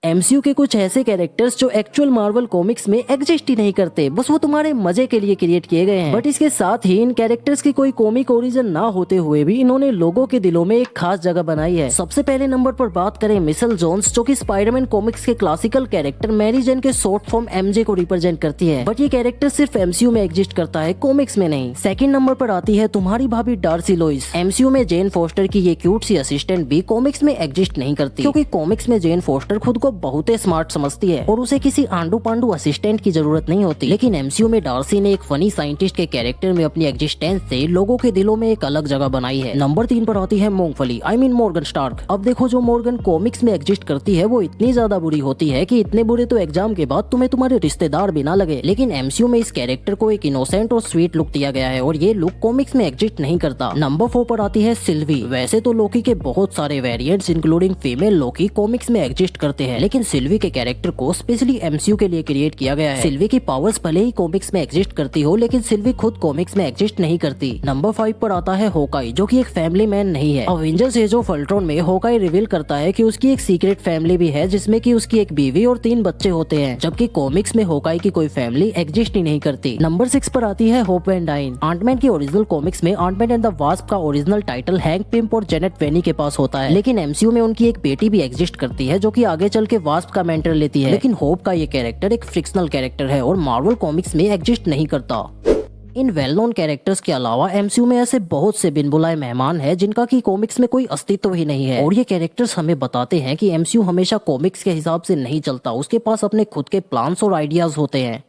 MCU के कुछ ऐसे कैरेक्टर्स जो एक्चुअल मार्वल कॉमिक्स में एग्जिस्ट ही नहीं करते, बस वो तुम्हारे मजे के लिए क्रिएट किए गए हैं। बट इसके साथ ही इन कैरेक्टर्स की कोई कॉमिक ओरिजिन ना होते हुए भी इन्होंने लोगों के दिलों में एक खास जगह बनाई है। सबसे पहले नंबर पर बात करें मिशेल जोन्स, जो कि स्पाइडरमैन कॉमिक्स के क्लासिकल कैरेक्टर मैरी जेन के शॉर्ट फॉर्म एमजे को रिप्रेजेंट करती है। बट ये कैरेक्टर सिर्फ एमसीयू में एग्जिस्ट करता है, कॉमिक्स में नहीं। सेकंड नंबर पर आती है तुम्हारी भाभी डार्सी लोइस। एमसीयू में जेन फोस्टर की ये क्यूट सी असिस्टेंट भी कॉमिक्स में एग्जिस्ट नहीं करती, क्योंकि कॉमिक्स में जेन फोस्टर खुद को बहुत स्मार्ट समझती है और उसे किसी आंडू पांडू असिस्टेंट की जरूरत नहीं होती। लेकिन एमसीयू में डार्सी ने एक फनी साइंटिस्ट के कैरेक्टर में अपनी एग्जिस्टेंस से लोगों के दिलों में एक अलग जगह बनाई है। नंबर 3 पर आती है मूंगफली, आई मीन मॉर्गन स्टार्क। अब देखो, जो मॉर्गन कॉमिक्स में एग्जिस्ट करती है वो इतनी ज्यादा बुरी होती है कि इतने बुरे तो एग्जाम के बाद तुम्हें तुम्हारे रिश्तेदार भी ना लगे। लेकिन एमसीयू में इस कैरेक्टर को एक इनोसेंट और स्वीट लुक दिया गया है और ये लुक कॉमिक्स में एग्जिस्ट नहीं करता। नंबर 4 पर आती है सिल्वी। वैसे तो लोकी के बहुत सारे वेरिएंट्स इंक्लूडिंग फीमेल लोकी कॉमिक्स में एग्जिस्ट करते हैं, लेकिन सिल्वी के कैरेक्टर को स्पेशली एमसीयू के लिए क्रिएट किया गया है। सिल्वी की पावर्स भले ही कॉमिक्स में एग्जिस्ट करती हो, लेकिन सिल्वी खुद कॉमिक्स में एग्जिस्ट नहीं करती। नंबर 5 पर आता है होकाई, जो कि एक फैमिली मैन नहीं है। अवेंजर्स एज ऑफ अल्ट्रॉन में होकाई रिवील करता है कि उसकी एक सीक्रेट फैमिली भी है, जिसमें कि उसकी एक बीवी और 3 बच्चे होते हैं, जबकि कॉमिक्स में होकाई की कोई फैमिली एग्जिस्ट ही नहीं करती। नंबर 6 पर आती है होप वैन डाइन। आंटमैन की ओरिजिनल कॉमिक्स में आंटमैन एंड द वास्प का ओरिजिनल टाइटल हैंक पिम्प और जेनेट वेनी के पास होता है, लेकिन एमसीयू में उनकी एक बेटी भी एग्जिस्ट करती है, जो कि आगे चल के वास्प का मेंटर लेती है। लेकिन होप का ये कैरेक्टर एक फिक्शनल कैरेक्टर है और मार्वल कॉमिक्स में एग्जिस्ट नहीं करता। इन वेल नोन कैरेक्टर्स के अलावा एमसीयू में ऐसे बहुत से बिन बुलाए मेहमान हैं जिनका की कॉमिक्स में कोई अस्तित्व ही नहीं है, और ये कैरेक्टर्स हमें बताते हैं कि एमसीयू हमेशा कॉमिक्स के हिसाब से नहीं चलता, उसके पास अपने खुद के प्लान्स और आइडियाज होते हैं।